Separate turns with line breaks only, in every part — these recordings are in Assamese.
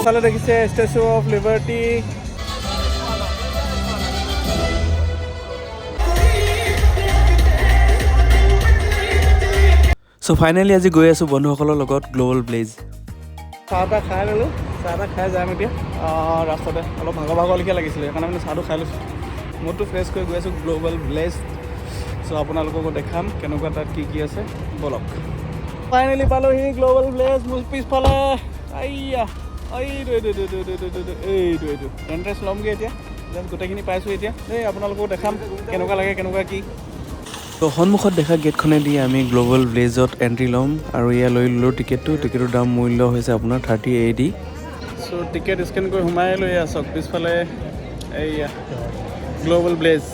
ফালে দেখিছে statue of liberty. So' finally আজি গৈ আছোঁ বন্ধুসকলৰ লগত গ্ল'বেল ব্লেজ। চাহ তাহ খাই ল'লোঁ, চাহ তাহ খাই যাম এতিয়া ৰাস্তাতে। অলপ ভাগৰ লেখীয়া লাগিছিলে, সেইকাৰণে মানে চাহটো খাই লৈছোঁ। মুডটো ফ্ৰেছ কৰি গৈ আছোঁ গ্ল'বেল ব্লেজ। চ' আপোনালোককো দেখাম কেনেকুৱা তাত কি আছে, বলক। ফাইনেলি পালোহি গ্ল'বেল ব্লেজ। মোৰ পিছফালে এইটো এণ্ট্ৰেঞ্চ ল'মগৈ এতিয়া। গোটেইখিনি পাইছোঁ এতিয়া দেই, আপোনালোককো দেখাম কেনেকুৱা লাগে, কেনেকুৱা কি। তো সন্মুখত দেখা গেটখনেদি আমি গ্ল'বেল ব্লেজত এণ্ট্ৰি ল'ম আৰু ইয়াত লৈ ল'লোঁ টিকেটটো। টিকেটৰ দাম মূল্য হৈছে আপোনাৰ 30 AD। চ' টিকেট স্কেন কৰি সোমাই লৈ আছক পিছফালে এইয়া গ্ল'বেল ব্লেজ।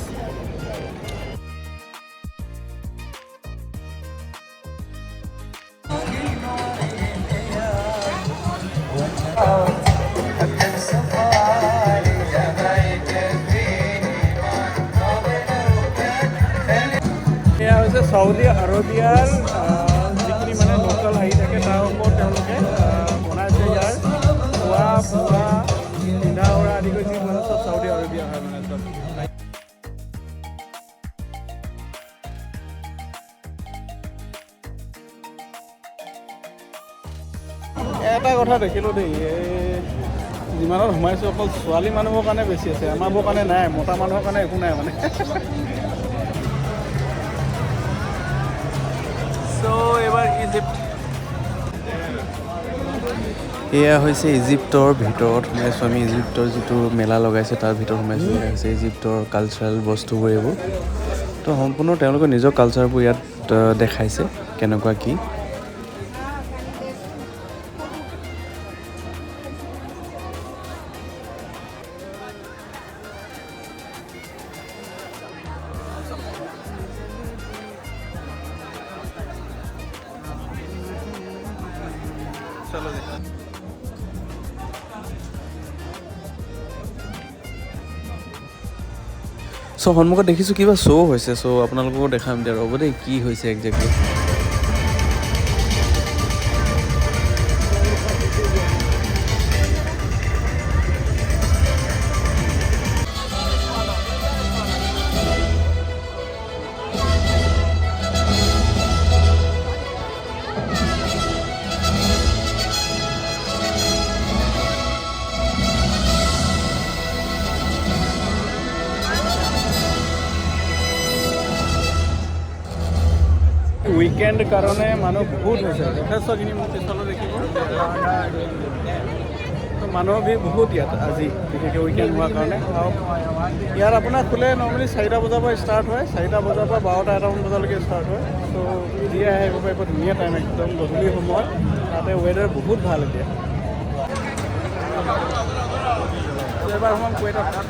এয়া হৈছে চাউদি আৰবিয়াৰ যিখিনি মানে লোকেল হেৰি থাকে তাৰ ওপৰত তেওঁলোকে বনাইছে। ইয়াৰ খোৱা বোৱা পিন্ধা উৰা আদি কৰি মানে চব চাউদি আৰবিয়া হয় মানে চব। এটা কথা দেখিলোঁ দেই, যিমানত সোমাইছোঁ অকল ছোৱালী মানুহৰ কাৰণে বেছি আছে, আমাৰবোৰৰ কাৰণে নাই, মতা মানুহৰ কাৰণে একো নাই মানে। এবাৰ ইজিপ্ত। এয়া হৈছে ইজিপ্তৰ ভিতৰত সোমাইছোঁ আমি। ইজিপ্তৰ যিটো মেলা লগাইছে তাৰ ভিতৰত সোমাইছোঁ। এয়া হৈছে ইজিপ্তৰ কালচাৰেল বস্তুবোৰ এইবোৰ। তো সম্পূৰ্ণ তেওঁলোকৰ নিজৰ কালচাৰবোৰ ইয়াত দেখাইছে কেনেকুৱা কি। চ' সন্মুখত দেখিছোঁ কিবা শ্ব' হৈছে। চ' আপোনালোককো দেখাম দিয়া, ৰ'ব দেই কি হৈছে একজেক্টলি। উইকেণ্ড কাৰণে মানুহ বহুত হৈছে, যথেষ্টখিনি মোৰ পিছলৈ দেখিব। তো মানুহৰ ভিৰ বহুত ইয়াত আজি, বিশেষকৈ উইকেণ্ড হোৱাৰ কাৰণে। আৰু ইয়াত আপোনাৰ খোলে নৰ্মেলি 4টা বজাৰ পৰা ষ্টাৰ্ট হয়, 4টা বজাৰ পৰা 12টা-1টামান বজালৈকে ষ্টাৰ্ট হয়। ত' যিয়ে আহিব পাৰিব, ধুনীয়া টাইম একদম গধূলি সময়ত। তাতে ৱেডাৰ বহুত ভাল এতিয়া। এবাৰ অকণমান কৈ থাকা।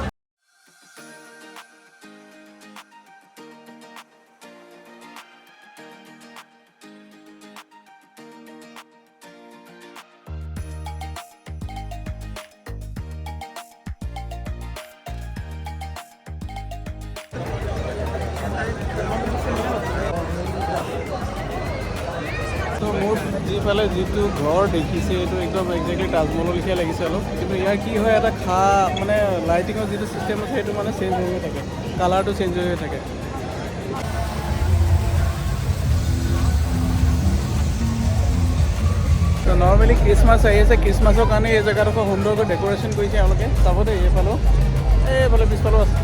মোৰ যিফালে যিটো ঘৰ দেখিছে এইটো একদম একজেক্টলি তাজমহলৰ লেখীয়া লাগিছে অলপ। কিন্তু ইয়াৰ কি হয়, এটা মানে লাইটিঙৰ যিটো ছিষ্টেম আছে সেইটো মানে চেঞ্জ হৈ থাকে, কালাৰটো চেঞ্জ হৈ থাকে। তো নৰ্মেলি খ্ৰীষ্টমাছ আহি আছে, খ্ৰীষ্টমাছৰ কাৰণে এই জেগাডোখৰ সুন্দৰকৈ ডেক'ৰেশ্যন কৰিছে এওঁলোকে। চাব দেই এইফালে পিছফালেও আছে।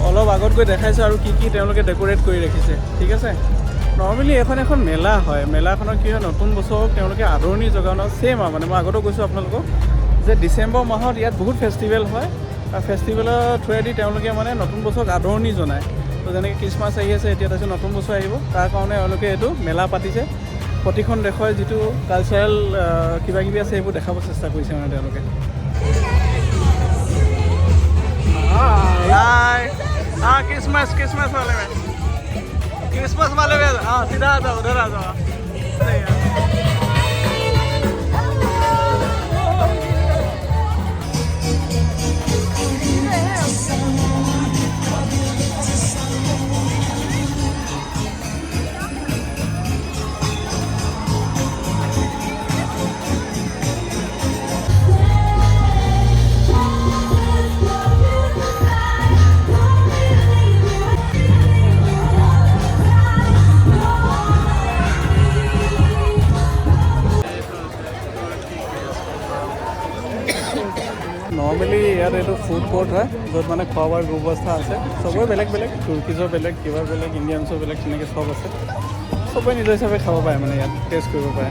অলপ আগত গৈ দেখাইছোঁ আৰু কি তেওঁলোকে ডেক'ৰেট কৰি ৰাখিছে, ঠিক আছে। নৰ্মেলি এখন মেলা হয়, মেলাখনৰ কি হয়, নতুন বছৰক তেওঁলোকে আদৰণি জগানো ছেইম আৰু মানে মই আগতেও কৈছোঁ আপোনালোকক যে ডিচেম্বৰ মাহত ইয়াত বহুত ফেষ্টিভেল হয়। আৰু ফেষ্টিভেলৰ থ্ৰুৱেদি তেওঁলোকে মানে নতুন বছৰক আদৰণি জনায়। তো যেনেকৈ খ্ৰীষ্টমাছ আহি আছে এতিয়া, তাৰপিছত নতুন বছৰ আহিব, তাৰ কাৰণে এওঁলোকে এইটো মেলা পাতিছে। প্ৰতিখন দেশৰ যিটো কালচাৰেল কিবাকিবি আছে সেইবোৰ দেখাব চেষ্টা কৰিছে মানে তেওঁলোকে। क्रिसमस वाले में हाँ सीधा आ जाओ, उधर आ जाओ। ইয়াত এইটো ফুড কোৰ্ট হয় য'ত মানে খোৱা বোৱাৰ ব্যৱস্থা আছে চবৰে বেলেগ বেলেগ তুৰ্কিজৰ বেলেগ কিবা বেলেগ ইণ্ডিয়ানছৰ বেলেগ তেনেকৈ চব আছে চবৰে নিজৰ হিচাপে খাব পাৰে মানে ইয়াত টেষ্ট কৰিব পাৰে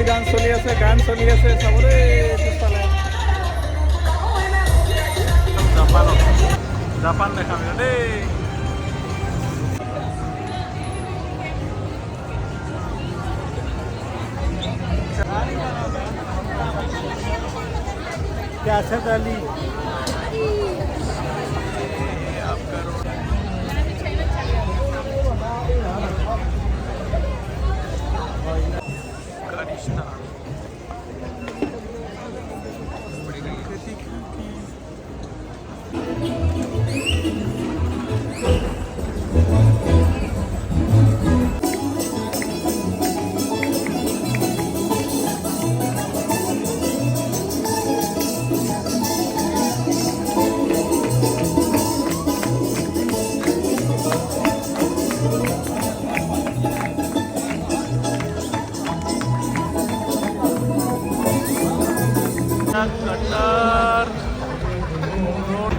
ডান্স চলি আছে গান চলি আছে চাবলৈ পিছফালে জাপান দেখাম দেই कैसर Ali Qatar Road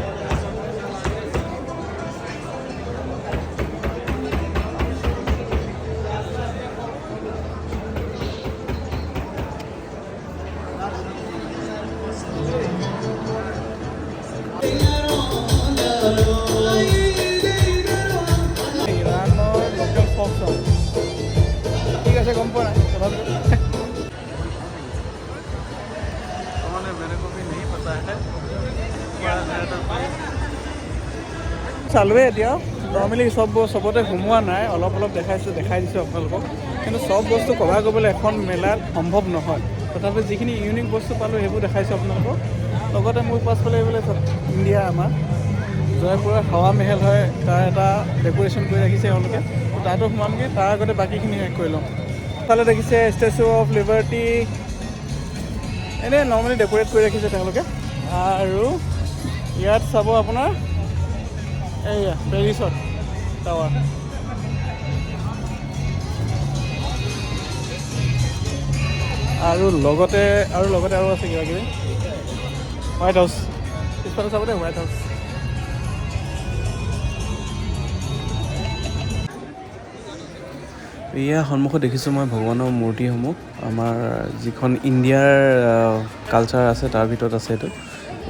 Iranor local folk song ঠিক আছে গম পোৱা নাই চালোৱে এতিয়া নৰ্মেলি চবতে সোমোৱা নাই অলপ দেখাই দিছোঁ আপোনালোকক কিন্তু চব বস্তু কভাৰ কৰিবলৈ এখন মেলাত সম্ভৱ নহয় তথাপি যিখিনি ইউনিক বস্তু পালোঁ সেইবোৰ দেখাইছোঁ আপোনালোকক লগতে মোৰ পাছফালে এইফালে ইণ্ডিয়া আমাৰ জয়পুৰৰ হাৱা মেহেল হয় তাৰ এটা ডেক'ৰেশ্যন কৰি ৰাখিছে তেওঁলোকে তাতো সোমামগৈ তাৰ আগতে বাকীখিনি শেষ কৰি ল'ম তালে দেখিছে ষ্টেচু অফ লিবাৰ্টি এনেই নৰ্মেলি ডেক'ৰেট কৰি ৰাখিছে তেওঁলোকে আৰু ইয়াত চাব আপোনাৰ এইয়া পেৰিছত টাৱাৰ আৰু লগতে আৰু আছে কিবা কিবি হোৱাইট হাউচ পিছফালে চাব দে হোৱাইট হাউচ এয়া সন্মুখত দেখিছোঁ মই ভগৱানৰ মূৰ্তিসমূহ আমাৰ যিখন ইণ্ডিয়াৰ কালচাৰ আছে তাৰ ভিতৰত আছে এইটো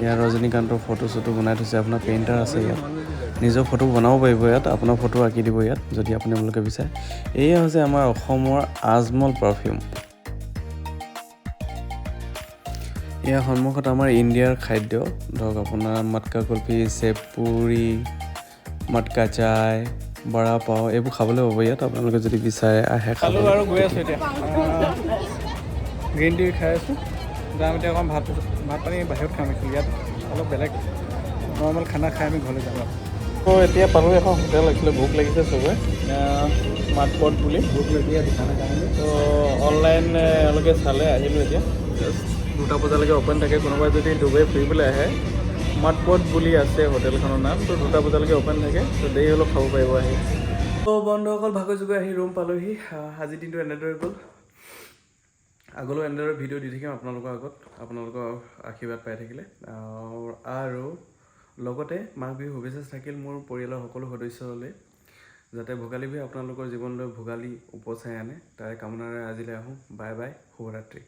ইয়াত ৰজনীকান্তৰ ফটো চটো বনাই থৈছে আপোনাৰ পেইণ্টাৰ আছে ইয়াত নিজৰ ফটো বনাব পাৰিব ইয়াত আপোনাৰ ফটো আঁকি দিব ইয়াত যদি আপোনালোকে বিচাৰে এয়া হৈছে আমাৰ অসমৰ আজমল পাৰফিউম এয়া সন্মুখত আমাৰ ইণ্ডিয়াৰ খাদ্য ধৰক আপোনাৰ মটকা কুলফি চেপ পুৰি মটকা চাই বৰা পাও এইবোৰ খাবলৈ পাব ইয়াত আপোনালোকে যদি বিচাৰে আহে খালোঁ আৰু গৈ আছোঁ এতিয়া গ্ৰীণ টি খাই আছোঁ যাম এতিয়া অকণ ভাত পানী বাহিৰত খাম ইয়াত অলপ বেলেগ নৰ্মেল খানা খাই আমি ঘৰলৈ যাম তো এতিয়া পালোঁ এখন হোটেল আছিলে ভোক লাগিছে চবৰে মাতপট বুলি ভোক লাগি তো অনলাইন এওঁলোকে চালে আহিলোঁ এতিয়া 2টা বজালৈকে অ'পেন থাকে কোনোবাই যদি ডুবাই ফুৰিবলৈ আহে মাতপট বুলি আছে হোটেলখনৰ নাম তো 2টা বজালৈকে অ'পেন থাকে তো দেৰি অলপ খাব পাৰিব আহি তো বন্ধুসকল ভাগৰ যোগৰ আহি ৰুম পালোহি আজিৰ দিনটো এনেদৰে গ'ল আগলৈ এনেদৰে ভিডিঅ' দি থাকিম আপোনালোকৰ আগত আপোনালোকৰ আশীৰ্বাদ পাই থাকিলে আৰু লগতে মাঘ বিহু শুভেচ্ছা থাকিল মোৰ পৰিয়ালৰ সকলো সদস্যলৈ যাতে ভোগালী বিহু আপোনালোকৰ জীৱনলৈ ভোগালী উপচাই আনে তাৰে কামনাৰে আজিলৈ আহোঁ বাই বাই শুভৰাত্ৰি